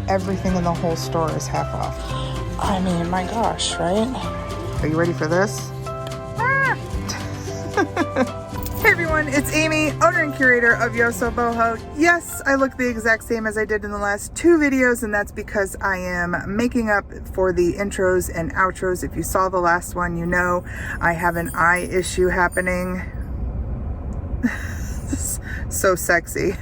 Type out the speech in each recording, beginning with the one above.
everything in the whole store is half off. I mean, my gosh, right? Are you ready for this? Hey everyone, it's Amy, owner and curator of Yosoboho. Yes, I look the exact same as I did in the last two videos, and that's because I am making up for the intros and outros. If you saw the last one, you know I have an eye issue happening. So sexy.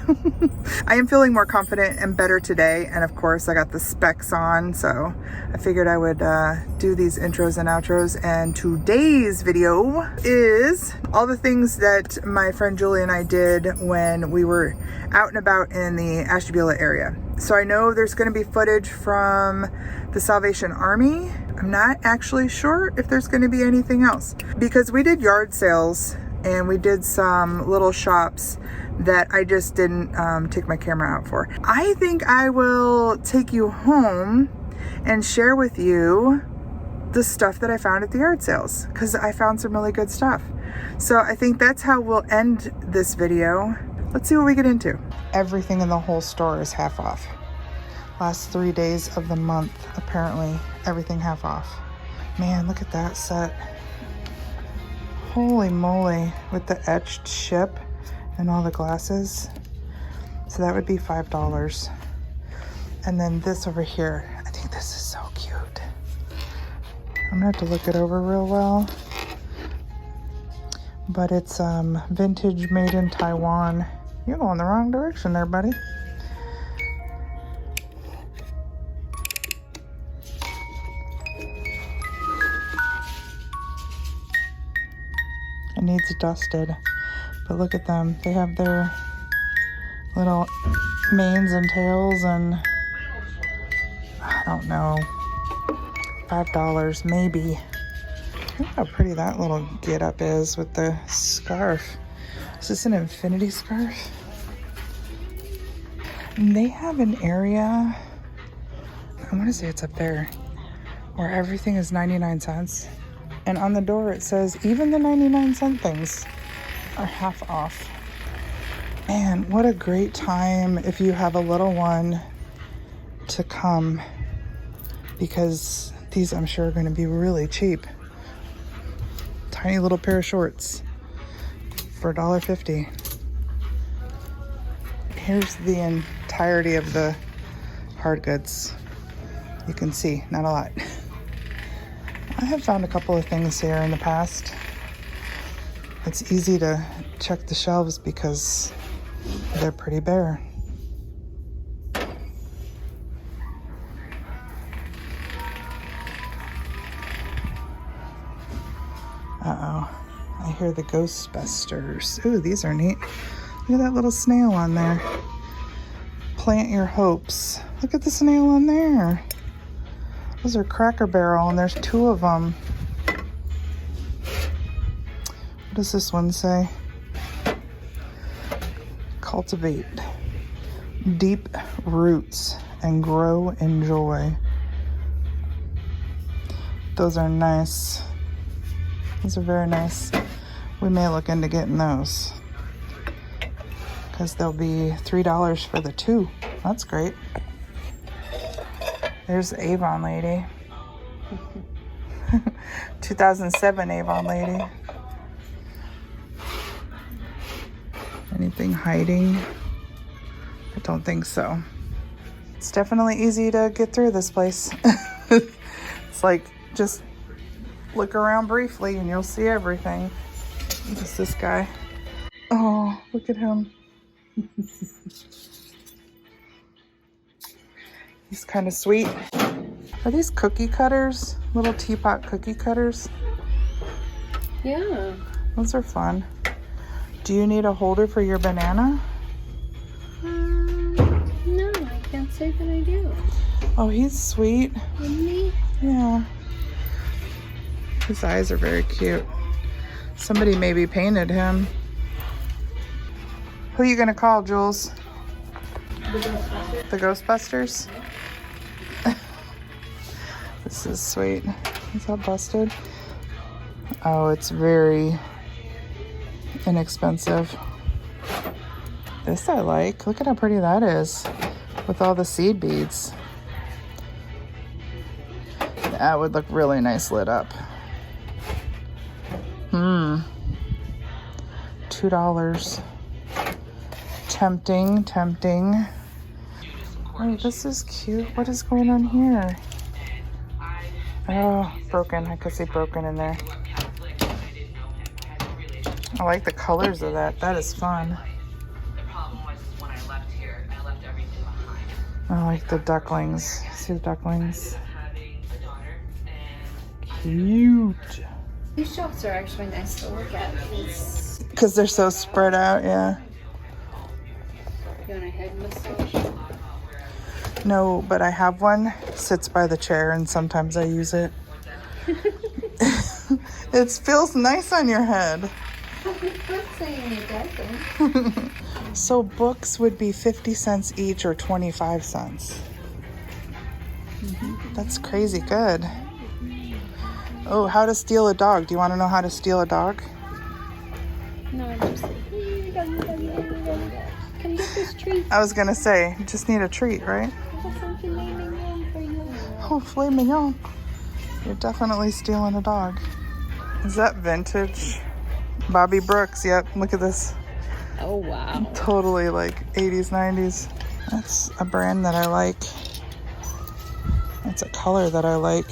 I am feeling more confident and better today, and of course I got the specs on, so I figured I would do these intros and outros. And today's video is all the things that my friend Julie and I did when we were out and about in the Ashtabula area. So I know there's going to be footage from the Salvation Army. I'm not actually sure if there's going to be anything else, because we did yard sales and we did some little shops that I just didn't take my camera out for. I think I will take you home and share with you the stuff that I found at the yard sales, because I found some really good stuff. So I think that's how we'll end this video. Let's see what we get into. Everything in the whole store is half off. Last 3 days of the month, apparently, everything half off. Man, look at that set. Holy moly, with the etched ship and all the glasses. So that would be $5. And then this over here, I think this is so cute. I'm gonna have to look it over real well. But it's vintage, made in Taiwan. You're going the wrong direction there, buddy. It needs dusted. But look at them. They have their little manes and tails, and I don't know, $5 maybe. Look how pretty that little get up is with the scarf. Is this an infinity scarf? And they have an area, I want to say it's up there, where everything is 99 cents. And on the door it says even the 99-cent things are half off. Man, what a great time if you have a little one to come, because these I'm sure are going to be really cheap. Tiny little pair of shorts for $1.50. Here's the entirety of the hard goods. You can see, not a lot. I have found a couple of things here in the past. It's easy to check the shelves because they're pretty bare. Uh-oh. I hear the Ghostbusters. Ooh, these are neat. Look at that little snail on there. Plant your hopes. Look at the snail on there. Those are Cracker Barrel, and there's 2 of them. What does this one say? Cultivate deep roots and grow in joy. Those are nice. Those are very nice. We may look into getting those, because they'll be $3 for the 2. That's great. There's the Avon lady. 2007 Avon lady. Anything hiding? I don't think so. It's definitely easy to get through this place. It's like, just look around briefly and you'll see everything. What's this guy? Oh, look at him. He's kind of sweet. Are these cookie cutters? Little teapot cookie cutters? Yeah. Those are fun. Do you need a holder for your banana? No, I can't say that I do. Oh, he's sweet. Wouldn't he? Yeah. His eyes are very cute. Somebody maybe painted him. Who are you gonna call, Jules? The Ghostbusters? This is sweet. Is that busted? Oh, it's very inexpensive. This I like. Look at how pretty that is with all the seed beads. That would look really nice lit up. $2. Tempting, tempting. Oh, this is cute. What is going on here? Oh, broken. I could see broken in there. I like the colors of that. That is fun. I like the ducklings. See the ducklings? Cute. These shops are actually nice to look at. Because they're so spread out, yeah. You want a head massage? No, but I have one. Sits by the chair and sometimes I use it. It feels nice on your head. I'm not saying it doesn't. So books would be 50 cents each or 25 cents. That's crazy good. Oh, how to steal a dog. Do you want to know how to steal a dog? No, I'm just like, can you get this treat? I was going to say, you just need a treat, right? I have some filet mignon for you. Oh, filet mignon. You're definitely stealing a dog. Is that vintage? Bobby Brooks, yep. Look at this. Oh, wow. Totally like 80s, 90s. That's a brand that I like. That's a color that I like.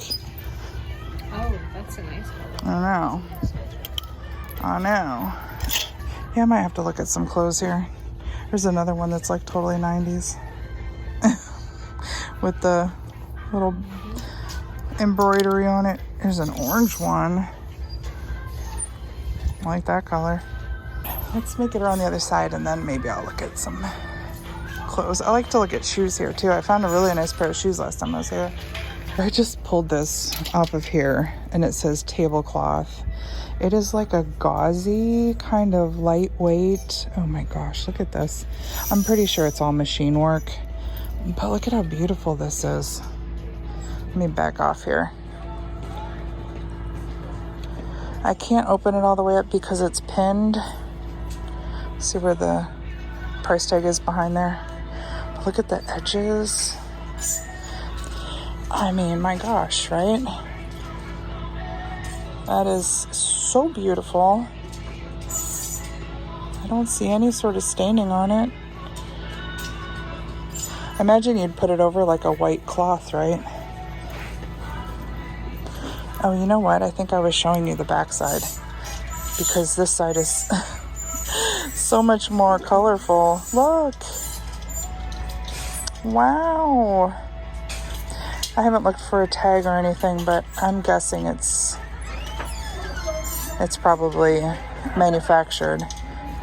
Oh, that's a nice color. I know. Yeah, I might have to look at some clothes here. There's another one that's like totally 90s. With the little embroidery on it. There's an orange one. I like that color. Let's make it around the other side and then maybe I'll look at some clothes. I like to look at shoes here too. I found a really nice pair of shoes last time I was here. I just pulled this off of here and it says tablecloth. It is like a gauzy kind of lightweight. Oh my gosh, look at this. I'm pretty sure it's all machine work, but look at how beautiful this is. Let me back off here. I can't open it all the way up because it's pinned. See where the price tag is behind there? Look at the edges. I mean, my gosh, right? That is so beautiful. I don't see any sort of staining on it. I imagine you'd put it over like a white cloth, right? Oh, you know what? I think I was showing you the back side because this side is so much more colorful. Look. Wow. I haven't looked for a tag or anything, but I'm guessing it's probably manufactured.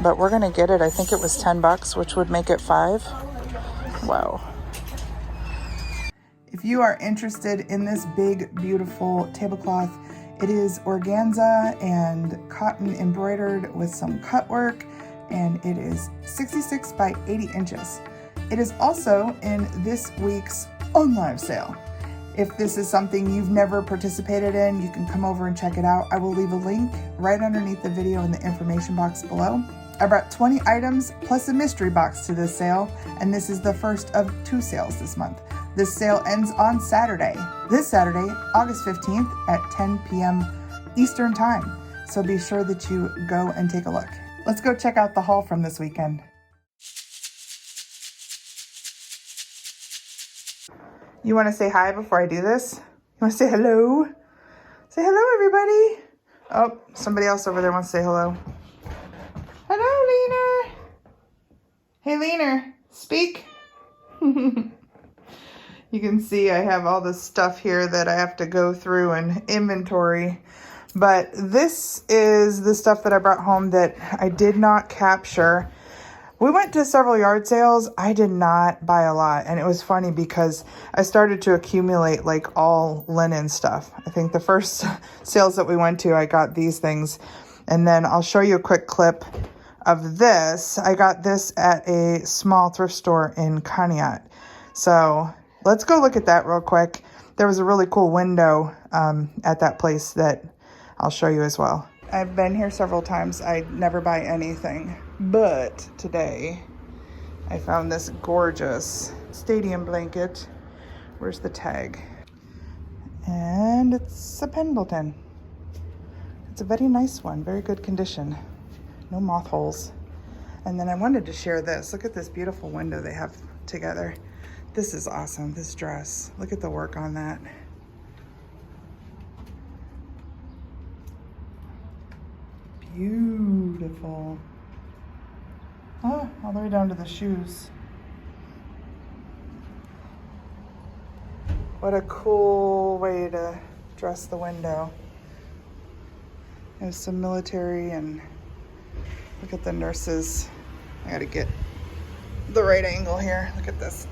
But we're gonna get it. I think it was $10, which would make it $5. Wow. If you are interested in this big, beautiful tablecloth, it is organza and cotton embroidered with some cut work, and it is 66 by 80 inches. It is also in this week's on live sale. If this is something you've never participated in, you can come over and check it out. I will leave a link right underneath the video in the information box below. I brought 20 items plus a mystery box to this sale, and this is the first of 2 sales this month. This sale ends on Saturday. This Saturday, August 15th at 10 p.m. Eastern Time. So be sure that you go and take a look. Let's go check out the haul from this weekend. You want to say hi before I do this? You want to say hello? Say hello, everybody. Oh, somebody else over there wants to say hello. Hello, Leaner. Hey, Leaner, speak. You can see I have all this stuff here that I have to go through and inventory. But this is the stuff that I brought home that I did not capture. We went to several yard sales. I did not buy a lot. And it was funny because I started to accumulate like all linen stuff. I think the first sales that we went to, I got these things. And then I'll show you a quick clip of this. I got this at a small thrift store in Conneaut. So let's go look at that real quick. There was a really cool window at that place that I'll show you as well. I've been here several times. I never buy anything. But today I found this gorgeous stadium blanket. Where's the tag? And it's a Pendleton. It's a very nice one, very good condition. No moth holes. And then I wanted to share this. Look at this beautiful window they have together. This is awesome, this dress. Look at the work on that. Beautiful. Oh, all the way down to the shoes. What a cool way to dress the window. There's some military, and look at the nurses. I gotta get the right angle here. Look at this.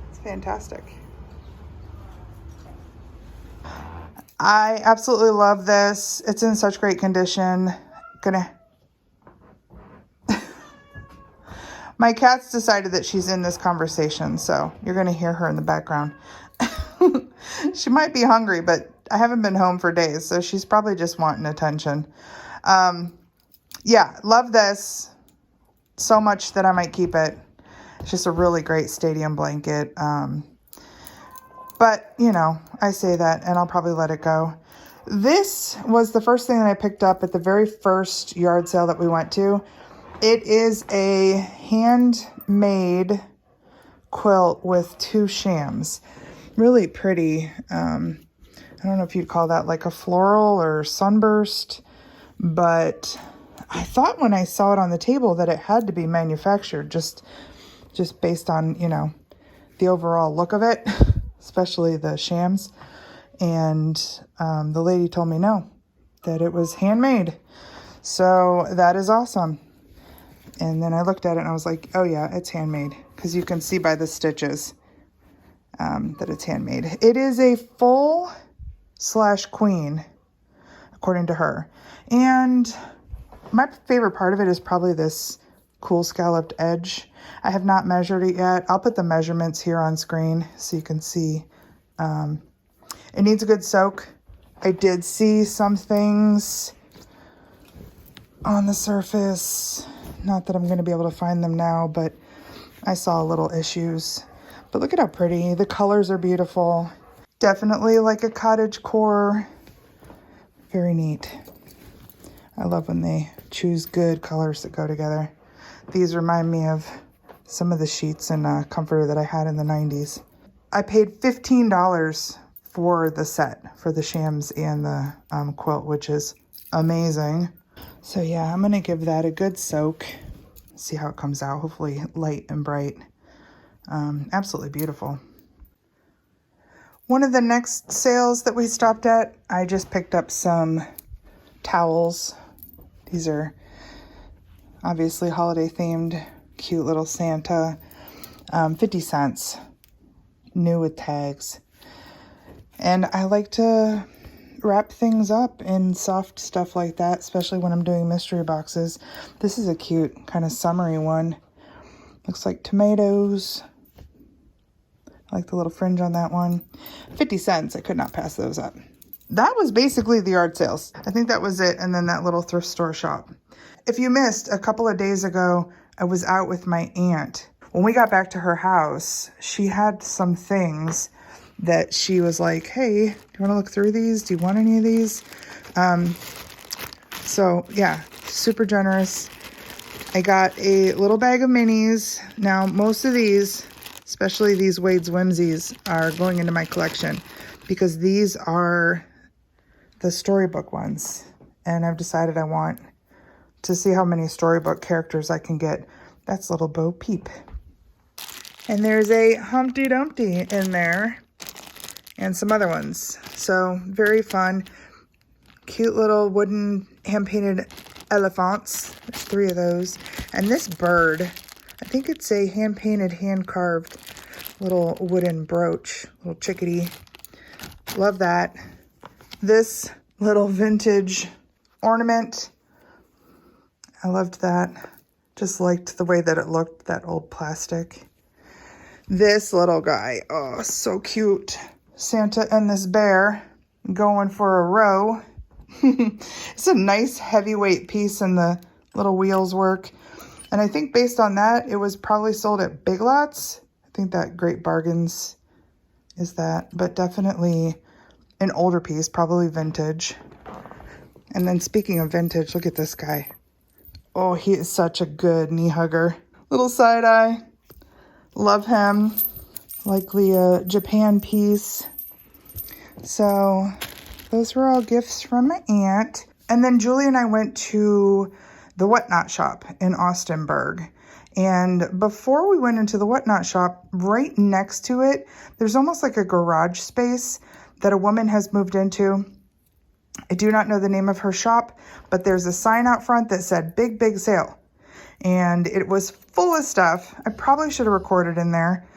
It's fantastic. I absolutely love this. It's in such great condition. My cat's decided that she's in this conversation, so you're gonna hear her in the background. She might be hungry, but I haven't been home for days, so she's probably just wanting attention. Yeah, love this so much that I might keep it. It's just a really great stadium blanket. But, you know, I say that and I'll probably let it go. This was the first thing that I picked up at the very first yard sale that we went to. It is a handmade quilt with 2 shams. Really pretty. I don't know if you'd call that like a floral or sunburst, but I thought when I saw it on the table that it had to be manufactured just based on, you know, the overall look of it, especially the shams. And the lady told me no, that it was handmade. So that is awesome. And then I looked at it and I was like, oh yeah, it's handmade, because you can see by the stitches that it's handmade. It is a full/queen, according to her. And my favorite part of it is probably this cool scalloped edge. I have not measured it yet. I'll put the measurements here on screen so you can see. It needs a good soak. I did see some things on the surface. Not that I'm going to be able to find them now, but I saw little issues. But look at how pretty. The colors are beautiful. Definitely like a cottage core. Very neat. I love when they choose good colors that go together. These remind me of some of the sheets and comforter that I had in the 90s. I paid $15 for the set, for the shams and the quilt, which is amazing. So yeah, I'm gonna give that a good soak. See how it comes out, hopefully light and bright. Absolutely beautiful. One of the next sales that we stopped at, I just picked up some towels. These are obviously holiday themed, cute little Santa. 50 cents, new with tags. And I like to wrap things up in soft stuff like that, especially when I'm doing mystery boxes. This is a cute kind of summery one. Looks like tomatoes. I like the little fringe on that one. 50 cents. I could not pass those up. That was basically the yard sales. I think that was it. And then that little thrift store shop. If you missed, a couple of days ago, I was out with my aunt. When we got back to her house, she had some things that she was like, hey, do you want to look through these? Do you want any of these? So yeah, super generous. I got a little bag of minis. Now, most of these, especially these Wade's Whimsies, are going into my collection because these are the storybook ones. And I've decided I want to see how many storybook characters I can get. That's little Bo Peep. And there's a Humpty Dumpty in there and some other ones. So very fun. Cute little wooden hand-painted elephants. There's 3 of those. And this bird, I think it's a hand-painted, hand-carved little wooden brooch, little chickadee. Love that. This little vintage ornament, I loved that. Just liked the way that it looked, that old plastic. This little guy, oh, so cute. Santa and this bear going for a row. It's a nice heavyweight piece and the little wheels work. And I think based on that, it was probably sold at Big Lots. I think that Great Bargains is that, but definitely an older piece, probably vintage. And then speaking of vintage, look at this guy. Oh, he is such a good knee hugger. Little side eye. Love him. Likely a Japan piece. So those were all gifts from my aunt. And then Julie and I went to the Whatnot shop in Austinburg. And before we went into the Whatnot shop, right next to it, there's almost like a garage space that a woman has moved into. I do not know the name of her shop, but there's a sign out front that said big, big sale. And it was full of stuff. I probably should have recorded in there,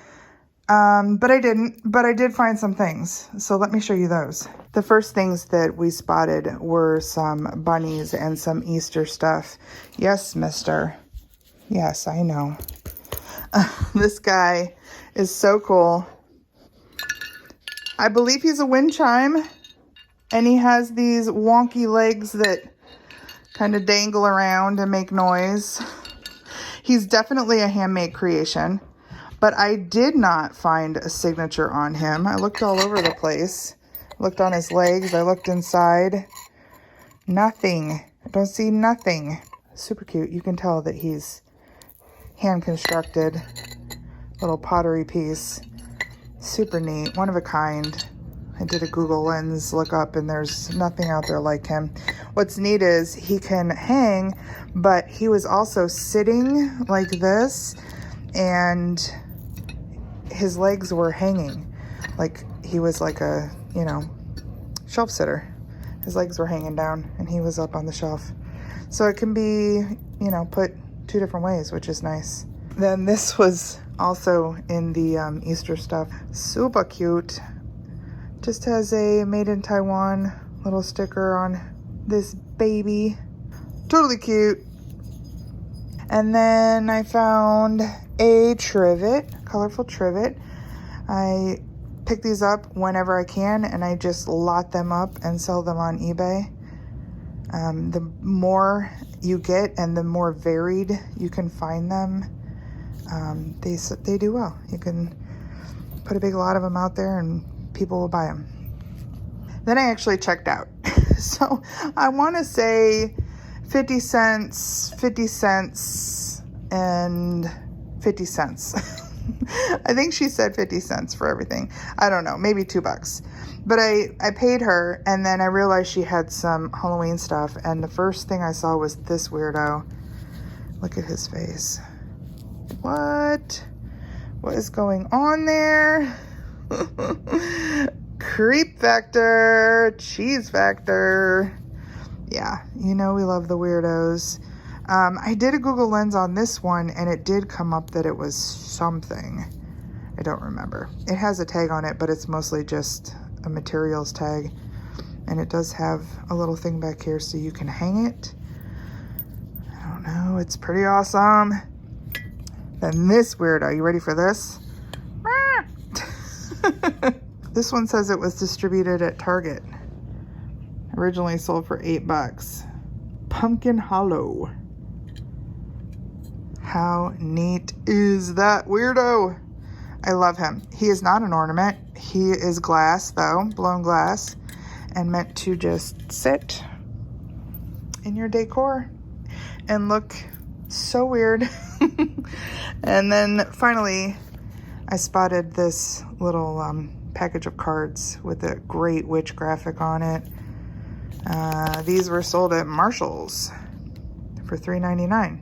but I didn't. But I did find some things. So let me show you those. The first things that we spotted were some bunnies and some Easter stuff. Yes, mister. Yes, I know. This guy is so cool. I believe he's a wind chime. And he has these wonky legs that kind of dangle around and make noise. He's definitely a handmade creation. But I did not find a signature on him. I looked all over the place. Looked on his legs. I looked inside. Nothing. I don't see nothing. Super cute. You can tell that he's hand constructed. Little pottery piece. Super neat. One of a kind. I did a Google Lens lookup and there's nothing out there like him. What's neat is he can hang, but he was also sitting like this and his legs were hanging. Like he was like a, you know, shelf sitter. His legs were hanging down and he was up on the shelf. So it can be, you know, put two different ways, which is nice. Then this was also in the Easter stuff. Super cute. Just has a made in Taiwan little sticker on this baby. Totally cute. And then I found a trivet, colorful trivet. I pick these up whenever I can and I just lot them up and sell them on eBay. The more you get and the more varied you can find them, they do well. You can put a big lot of them out there and people will buy them. Then I actually checked out. So I want to say 50 cents, 50 cents, and 50 cents. I think she said 50 cents for everything. I don't know, maybe $2. But I paid her and then I realized she had some Halloween stuff. And the first thing I saw was this weirdo. Look at his face. What is going on there? Creep factor, cheese factor. Yeah, you know we love the weirdos. I did a Google Lens on this one and it did come up that it was something. I don't remember. It has a tag on it, but it's mostly just a materials tag. And it does have a little thing back here so you can hang it. I don't know, it's pretty awesome. Then this weirdo, you ready for this? This one says it was distributed at Target. Originally sold for $8. Pumpkin Hollow. How neat is that weirdo? I love him. He is not an ornament. He is glass though, blown glass, and meant to just sit in your decor and look so weird. And then finally, I spotted this little package of cards with a great witch graphic on it. These were sold at Marshall's for $3.99.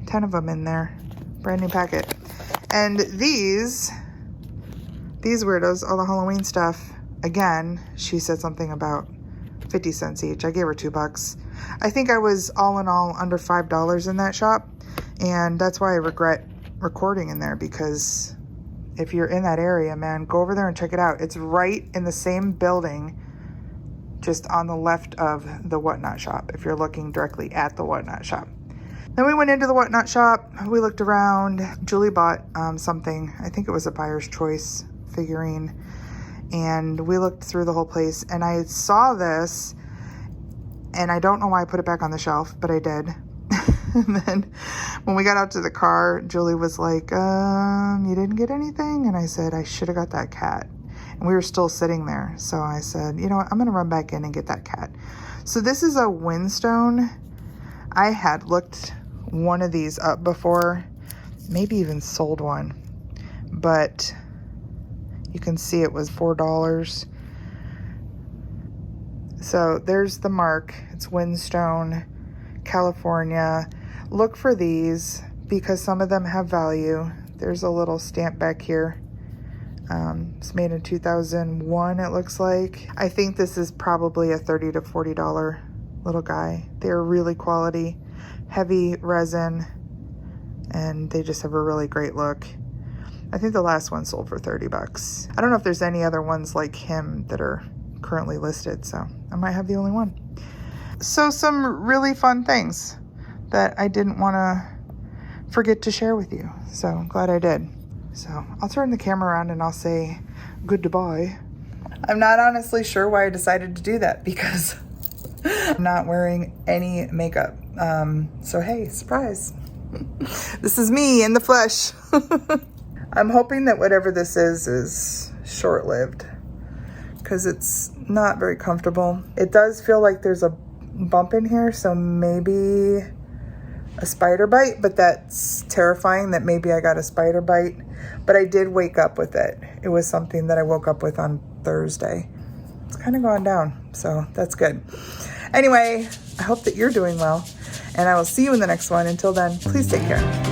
10 of them in there. Brand new packet. And these weirdos, all the Halloween stuff, again, she said something about 50 cents each. I gave her $2. I think I was all in all under $5 in that shop. And that's why I regret recording in there, because if you're in that area, man, go over there and check it out. It's right in the same building, just on the left of the Whatnot shop, if you're looking directly at the Whatnot shop. Then we went into the Whatnot shop. We looked around. Julie bought something. I think it was a Buyer's Choice figurine. And we looked through the whole place. And I saw this. And I don't know why I put it back on the shelf, but I did. And then when we got out to the car, Julie was like, you didn't get anything? And I said, I should have got that cat. And we were still sitting there. So I said, you know what, I'm going to run back in and get that cat. So this is a whinstone. I had looked one of these up before, maybe even sold one, but you can see it was $4. So there's the mark. It's whinstone, California. Look for these because some of them have value. There's a little stamp back here. It's made in 2001, it looks like. I think this is probably a $30 to $40 little guy. They're really quality, heavy resin, and they just have a really great look. I think the last one sold for 30 bucks. I don't know if there's any other ones like him that are currently listed, so I might have the only one. So some really fun things that I didn't want to forget to share with you. So I'm glad I did. So I'll turn the camera around and I'll say goodbye. I'm not honestly sure why I decided to do that because I'm not wearing any makeup. So hey, surprise. This is me in the flesh. I'm hoping that whatever this is short-lived because it's not very comfortable. It does feel like there's a bump in here, so maybe a spider bite, but that's terrifying that maybe I got a spider bite. But I did wake up with it. It was something that I woke up with on Thursday. It's kind of gone down, so that's good. Anyway, I hope that you're doing well, and I will see you in the next one. Until then, please take care.